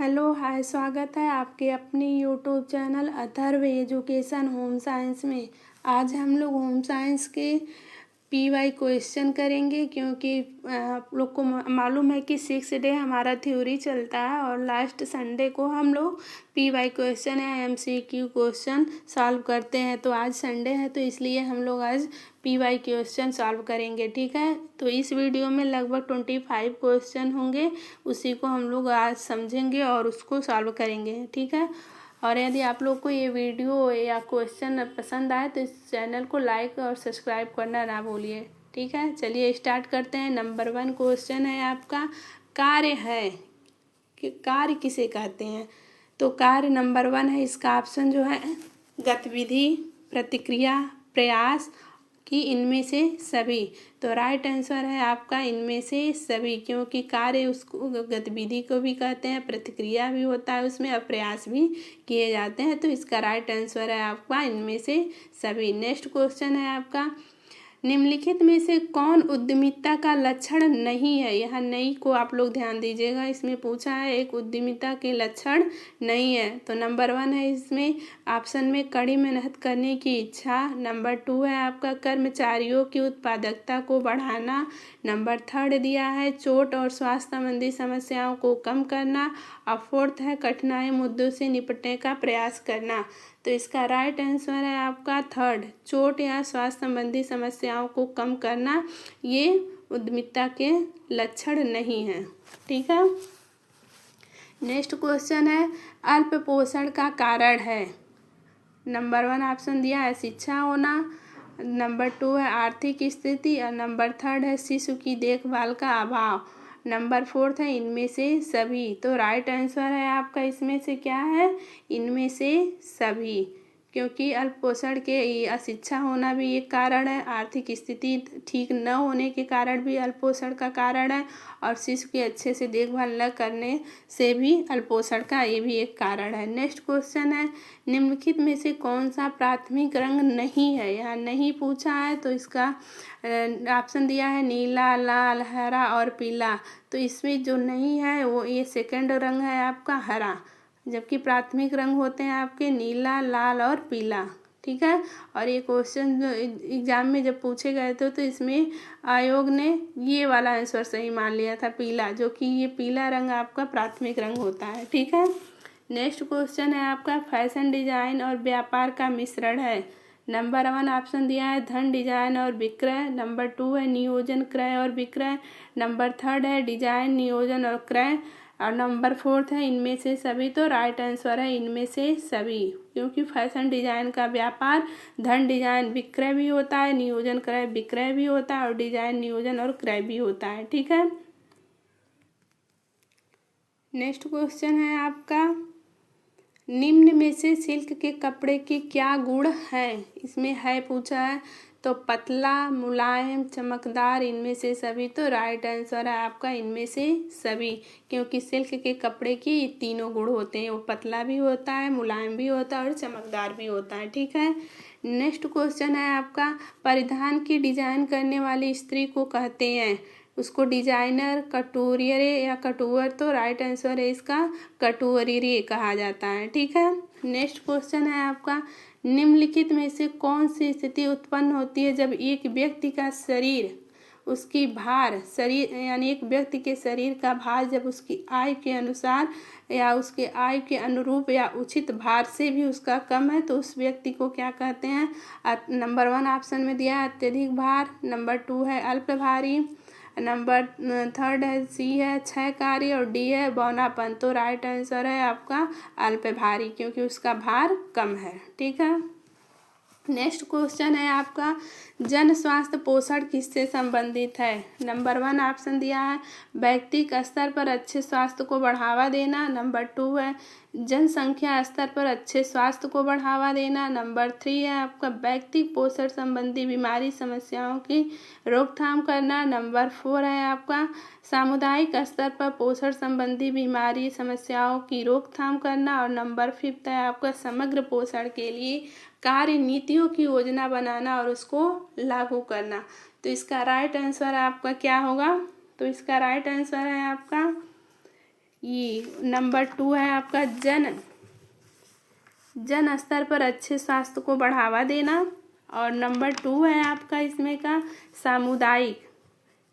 Hello hi, स्वागत है आपके अपनी YouTube channel Atharva education home science में। आज हम लोग होम साइंस के पीवाई क्वेश्चन करेंगे, क्योंकि आप लोग को मालूम है कि 6 डे हमारा थ्योरी चलता है और लास्ट संडे को हम लोग पीवाई क्वेश्चन या एमसीक्यू क्वेश्चन सॉल्व करते हैं। तो आज संडे है तो इसलिए हम लोग आज पीवाई क्वेश्चन सॉल्व करेंगे, ठीक है। तो इस वीडियो में लगभग 25 क्वेश्चन होंगे, उसी को हम लोग आज समझेंगे और उसको सॉल्व करेंगे, ठीक है। और यदि आप लोग को ये वीडियो या क्वेश्चन पसंद आए तो इस चैनल को लाइक और सब्सक्राइब करना ना भूलिए, ठीक है। चलिए स्टार्ट करते हैं। नंबर 1 क्वेश्चन है आपका, कार्य है कि कार्य किसे कहते हैं। तो कार्य नंबर 1 है, इसका ऑप्शन जो है गतिविधि, प्रतिक्रिया, प्रयास कि इनमें से सभी। तो राइट आंसर है आपका इनमें से सभी, क्योंकि कार्य उसको गतिविधि को भी कहते हैं, प्रतिक्रिया भी होता है उसमें और प्रयास भी किए जाते हैं। तो इसका राइट आंसर है आपका इनमें से सभी। नेक्स्ट क्वेश्चन है आपका, निम्नलिखित में से कौन उद्यमिता का लक्षण नहीं है। यहाँ नहीं को आप लोग ध्यान दीजिएगा, इसमें पूछा है एक उद्यमिता के लक्षण नहीं है। तो नंबर 1 है इसमें ऑप्शन में कड़ी मेहनत करने की इच्छा। नंबर 2 है आपका कर्मचारियों की उत्पादकता को बढ़ाना। नंबर 3 दिया है चोट और स्वास्थ्य संबंधी समस्याओं को कम करना। और 4th है कठिनाई मुद्दों से निपटने का प्रयास करना। तो इसका राइट आंसर है आपका 3rd, चोट या स्वास्थ्य संबंधी समस्याओं को कम करना। ये उद्यमिता के लक्षण नहीं है, ठीक है। नेक्स्ट क्वेश्चन है, अल्प पोषण का कारण है। नंबर 1 ऑप्शन दिया है शिक्षा होना। नंबर 2 है आर्थिक स्थिति और नंबर 3rd है शिशु की देखभाल का अभाव। नंबर 4th है इनमें से सभी। तो राइट आंसर है आपका इसमें से क्या है, इनमें से सभी, क्योंकि अल्पपोषण के अशिक्षा होना भी एक कारण है, आर्थिक स्थिति ठीक न होने के कारण भी अल्पपोषण का कारण है और शिशु की अच्छे से देखभाल न करने से भी अल्पपोषण का ये भी एक कारण है। नेक्स्ट क्वेश्चन है, निम्नलिखित में से कौन सा प्राथमिक रंग नहीं है। यहाँ नहीं पूछा है तो इसका ऑप्शन दिया है नीला, लाल, हरा और पीला। तो इसमें जो नहीं है वो ये सेकंड रंग है आपका हरा, जबकि प्राथमिक रंग होते हैं आपके नीला, लाल और पीला, ठीक है। और ये क्वेश्चन एग्जाम में जब पूछे गए थे तो इसमें आयोग ने ये वाला आंसर सही मान लिया था, पीला, जो कि ये पीला रंग आपका प्राथमिक रंग होता है, ठीक है। नेक्स्ट क्वेश्चन है आपका, फैशन डिजाइन और व्यापार का मिश्रण है। नंबर 1 ऑप्शन दिया है धन, डिजाइन और विक्रय। नंबर 2 है नियोजन, क्रय और विक्रय। नंबर 3rd है डिजाइन, नियोजन और क्रय। और नंबर 4th है इनमें से सभी। तो राइट आंसर है इनमें से सभी, क्योंकि फैशन डिजाइन का व्यापार धन, डिजाइन, विक्रय भी होता है, नियोजन, क्रय, विक्रय भी होता है और डिजाइन, नियोजन और क्रय भी होता है, ठीक है। नेक्स्ट क्वेश्चन है आपका, निम्न में से सिल्क के कपड़े के क्या गुण हैं। इसमें है पूछा है तो पतला, मुलायम, चमकदार, इनमें से सभी। तो राइट आंसर है आपका इनमें से सभी, क्योंकि सिल्क के कपड़े की तीनों गुण होते हैं, वो पतला भी होता है, मुलायम भी होता है और चमकदार भी होता है, ठीक है। नेक्स्ट क्वेश्चन है आपका, परिधान की डिजाइन करने वाली स्त्री को कहते हैं। उसको डिजाइनर, कटोरियरे या कटुअर। तो राइट आंसर है इसका कटुअरिरे कहा जाता है, ठीक है। नेक्स्ट क्वेश्चन है आपका, निम्नलिखित में से कौन सी स्थिति उत्पन्न होती है जब एक व्यक्ति का शरीर उसकी भार शरीर यानी एक व्यक्ति के शरीर का भार जब उसकी आय के अनुसार या उसके आय के अनुरूप या उचित भार से भी उसका कम है, तो उस व्यक्ति को क्या कहते हैं। नंबर 1 ऑप्शन में दिया है अत्यधिक भार। नंबर 2 है अल्प भारी। नंबर 3rd है सी है क्षयकारी और डी है बौनापन। तो राइट आंसर है आपका अल्प भारी, क्योंकि उसका भार कम है, ठीक है। नेक्स्ट क्वेश्चन है आपका, जन स्वास्थ्य पोषण किससे संबंधित है। नंबर 1 ऑप्शन दिया है व्यक्तिगत स्तर पर अच्छे स्वास्थ्य को बढ़ावा देना। नंबर 2 है जनसंख्या स्तर पर अच्छे स्वास्थ्य को बढ़ावा देना। नंबर 3 है आपका व्यक्तिगत पोषण संबंधी बीमारी समस्याओं की रोकथाम करना। नंबर 4 है आपका सामुदायिक स्तर पर पोषण संबंधी बीमारी समस्याओं की रोकथाम करना। और नंबर 5 है आपका समग्र पोषण के लिए कार्य नीतियों की योजना बनाना और उसको लागू करना। तो इसका राइट आंसर आपका क्या होगा, तो इसका राइट आंसर है आपका ये नंबर 2 है आपका जन स्तर पर अच्छे स्वास्थ्य को बढ़ावा देना। और नंबर 2 है आपका इसमें का सामुदायिक,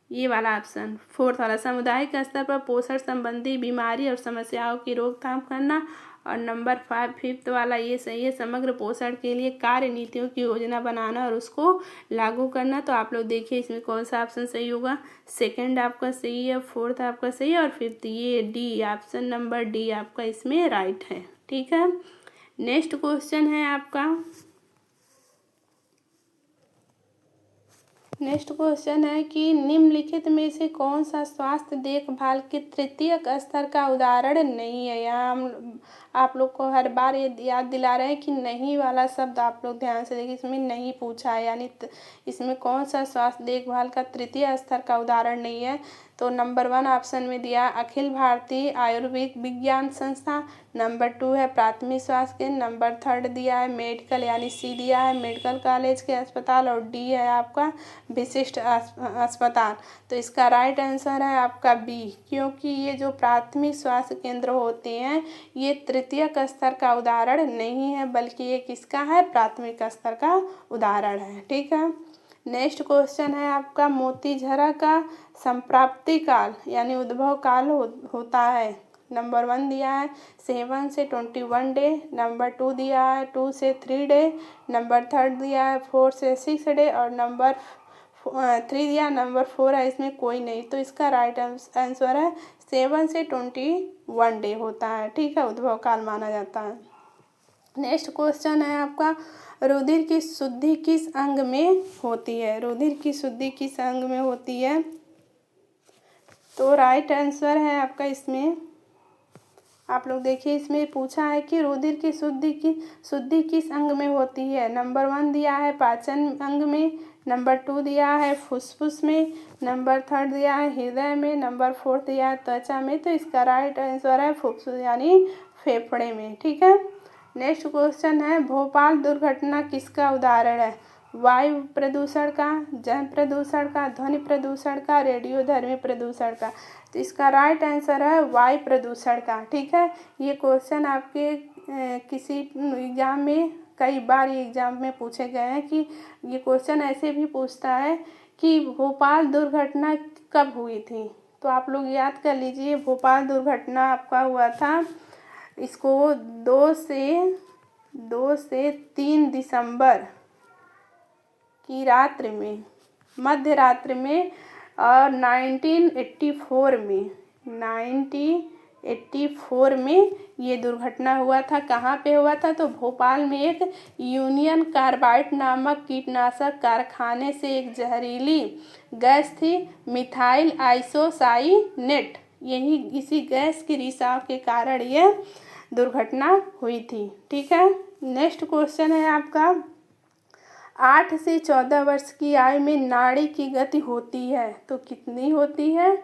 ये वाला ऑप्शन 4th वाला, सामुदायिक स्तर पर पोषण संबंधी बीमारी और समस्याओं की रोकथाम करना। और नंबर 5th वाला ये सही है, समग्र पोषण के लिए कार्य नीतियों की योजना बनाना और उसको लागू करना। तो आप लोग देखिए इसमें कौन सा ऑप्शन सही होगा। 2nd आपका सही है, 4th आपका सही है और 5th ये डी, ऑप्शन नंबर डी आपका इसमें राइट है। ठीक है, नेक्स्ट क्वेश्चन है आपका, नेक्स्ट क्वेश्चन है कि निम्नलिखित में से कौन सा स्वास्थ्य देखभाल के तृतीयक स्तर का उदाहरण नहीं है। यहाँ हम आप लोग को हर बार ये याद दिला रहे हैं कि नहीं वाला शब्द आप लोग ध्यान से देखिए, इसमें नहीं पूछा है, यानी इसमें कौन सा स्वास्थ्य देखभाल का तृतीय स्तर का उदाहरण नहीं है। तो नंबर 1 ऑप्शन में दिया अखिल भारतीय आयुर्वेद विज्ञान संस्था, नंबर 2 है प्राथमिक स्वास्थ्य केंद्र, नंबर 3 दिया है मेडिकल यानी सी दिया है मेडिकल कॉलेज के अस्पताल और डी है आपका विशिष्ट अस्पताल। तो इसका राइट आंसर है आपका बी, क्योंकि ये जो प्राथमिक स्वास्थ्य केंद्र होते हैं ये तृतीयक स्तर का उदाहरण नहीं है, बल्कि ये किसका है, प्राथमिक स्तर का उदाहरण है। ठीक है, नेक्स्ट क्वेश्चन है आपका मोतीझरा का संप्राप्ति काल यानी उद्भव काल होता है। नंबर 1 दिया है 7 से 21 डे, नंबर 2 दिया है 2 से 3 डे, नंबर 3 दिया है 4 से 6 डे और नंबर 3 दिया, नंबर 4 है इसमें कोई नहीं। तो इसका राइट आंसर है 7 से 21 डे होता है। ठीक है, उद्भव काल माना जाता है। नेक्स्ट क्वेश्चन है आपका रुधिर की शुद्धि किस अंग में होती है। रुधिर की शुद्धि किस अंग में होती है। तो राइट आंसर है आपका इसमें, आप लोग देखिए इसमें पूछा है कि रुधिर की शुद्धि किस अंग में होती है। नंबर 1 दिया है पाचन अंग में, नंबर 2 दिया है फुफ्फुस में, नंबर 3 दिया है हृदय में, नंबर 4 दिया है त्वचा में। तो इसका राइट आंसर है फुफ्फुस यानी फेफड़े में। ठीक है, नेक्स्ट क्वेश्चन है भोपाल दुर्घटना किसका उदाहरण है। वायु प्रदूषण का, जल प्रदूषण का, ध्वनि प्रदूषण का, रेडियोधर्मी प्रदूषण का। तो इसका राइट आंसर है वायु प्रदूषण का। ठीक है, ये क्वेश्चन आपके किसी एग्जाम में कई बार ये एग्जाम में पूछे गए हैं कि ये क्वेश्चन ऐसे भी पूछता है कि भोपाल दुर्घटना कब हुई थी। तो आप लोग याद कर लीजिए, भोपाल दुर्घटना आपका हुआ था, इसको 2 से 3 दिसंबर की रात्रि में, मध्य रात्रि में और 1984 में ये दुर्घटना हुआ था। कहाँ पे हुआ था, तो भोपाल में एक यूनियन कार्बाइड नामक कीटनाशक कारखाने से एक जहरीली गैस थी मिथाइल आइसोसाइनेट, यही इसी गैस के रिसाव के कारण ये दुर्घटना हुई थी। ठीक है, नेक्स्ट क्वेश्चन है आपका 8 से 14 वर्ष की आयु में नाड़ी की गति होती है तो कितनी होती है।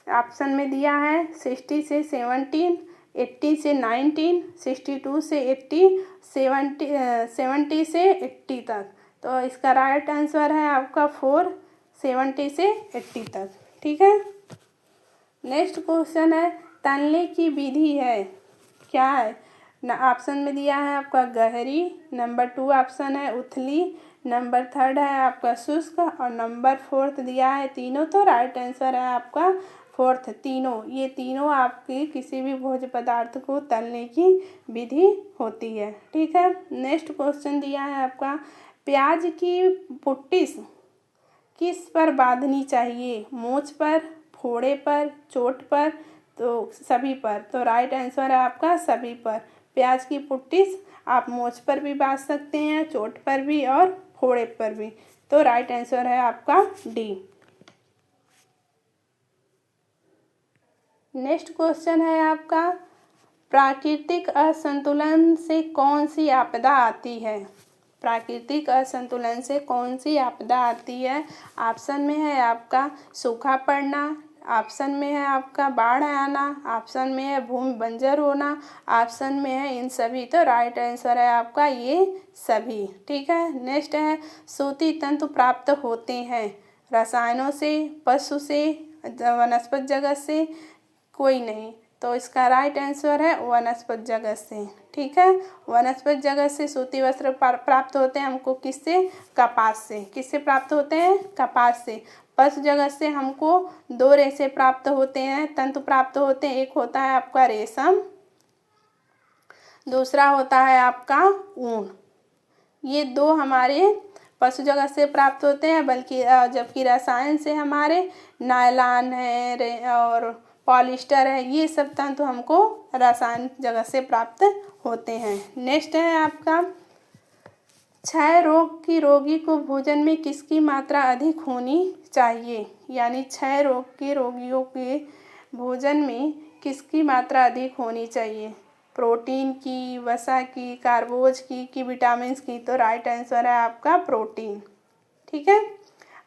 ऑप्शन में दिया है 60 से 17, 80 से 19, 62 से 80, 70 से 80 तक। तो इसका राइट आंसर है आपका 4, 70 से 80 तक। ठीक है, नेक्स्ट क्वेश्चन है तलने की विधि है क्या है। ऑप्शन में दिया है आपका गहरी, नंबर 2 ऑप्शन है उथली, नंबर 3 है आपका शुष्क और नंबर 4 दिया है तीनों। तो राइट आंसर है आपका 4 तीनों। ये तीनों आपके किसी भी भोज्य पदार्थ को तलने की विधि होती है। ठीक है, नेक्स्ट क्वेश्चन दिया है आपका प्याज की पुट्टिस किस पर बांधनी चाहिए, मोच पर, फोड़े पर, चोट पर, तो सभी पर। तो राइट आंसर है आपका सभी पर। प्याज की पुट्टिस आप मोच पर भी बांध सकते हैं, चोट पर भी और फोड़े पर भी। तो राइट आंसर है आपका डी। नेक्स्ट क्वेश्चन है आपका प्राकृतिक असंतुलन से कौन सी आपदा आती है। प्राकृतिक असंतुलन से कौन सी आपदा आती है। ऑप्शन में है आपका सूखा पड़ना, ऑप्शन में है आपका बाढ़ आना, ऑप्शन में है भूमि बंजर होना, ऑप्शन में है इन सभी। तो राइट आंसर है आपका ये सभी। ठीक है, नेक्स्ट है सूती तंतु प्राप्त होते हैं रसायनों से, पशु से, वनस्पति जगत से, कोई नहीं। तो इसका राइट आंसर है वनस्पत जगत से। ठीक है, वनस्पत जगत से सूती वस्त्र प्राप्त होते हैं हमको किससे? कपास से। किससे प्राप्त होते हैं? कपास से। पशु जगत से हमको दो रेशे प्राप्त होते हैं, तंतु प्राप्त होते हैं। एक होता है आपका रेशम, दूसरा होता है आपका ऊन। ये दो हमारे पशु जगत से प्राप्त होते हैं, बल्कि जबकि रसायन से हमारे नायलॉन है और पॉलिस्टर है, ये सब तंतु हमको रसायन जगत से प्राप्त होते हैं। नेक्स्ट है आपका, क्षय रोग की रोगी को भोजन में किसकी मात्रा अधिक होनी चाहिए? यानी क्षय रोग के रोगियों के भोजन में किसकी मात्रा अधिक होनी चाहिए? प्रोटीन की, वसा की, कार्बोज की कि विटामिन की? तो राइट आंसर है आपका प्रोटीन। ठीक है,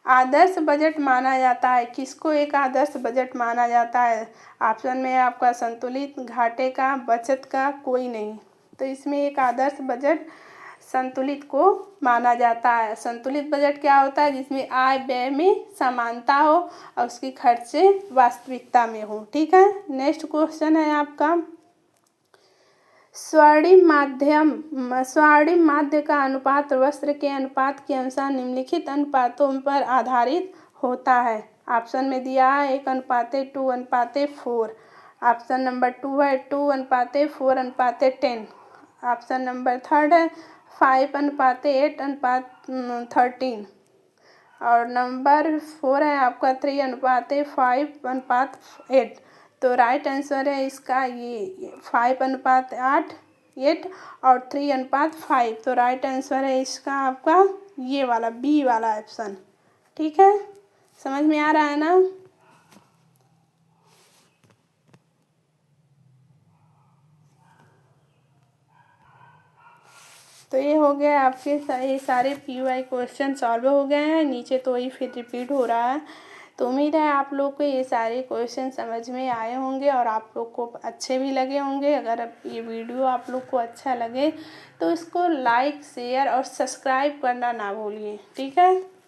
आदर्श बजट माना जाता है किसको? एक आदर्श बजट माना जाता है। ऑप्शन में है आपका संतुलित, घाटे का, बचत का, कोई नहीं। तो इसमें एक आदर्श बजट संतुलित को माना जाता है। संतुलित बजट क्या होता है? जिसमें आय व्यय में समानता हो और उसकी खर्चे वास्तविकता में हो। ठीक है, नेक्स्ट क्वेश्चन है आपका, स्वर्णिम माध्य का अनुपात वस्त्र के अनुपात के अनुसार निम्नलिखित अनुपातों पर आधारित होता है। ऑप्शन में दिया है 1:2:4। ऑप्शन नंबर 2 है 2:4:10। ऑप्शन नंबर 3 है 5:8:13। और नंबर 4 है आपका 3:5:8। तो राइट आंसर है इसका ये 5:8 और 3:5। तो राइट आंसर है इसका आपका ये वाला बी वाला ऑप्शन। ठीक है, समझ में आ रहा है ना? तो ये हो गया आपके ये सारे PY क्वेश्चन सॉल्व हो गए हैं। नीचे तो वही फिर रिपीट हो रहा है। तो उम्मीद है आप लोग को ये सारे क्वेश्चन समझ में आए होंगे और आप लोग को अच्छे भी लगे होंगे। अगर ये वीडियो आप लोग को अच्छा लगे तो इसको लाइक, शेयर और सब्सक्राइब करना ना भूलिए। ठीक है।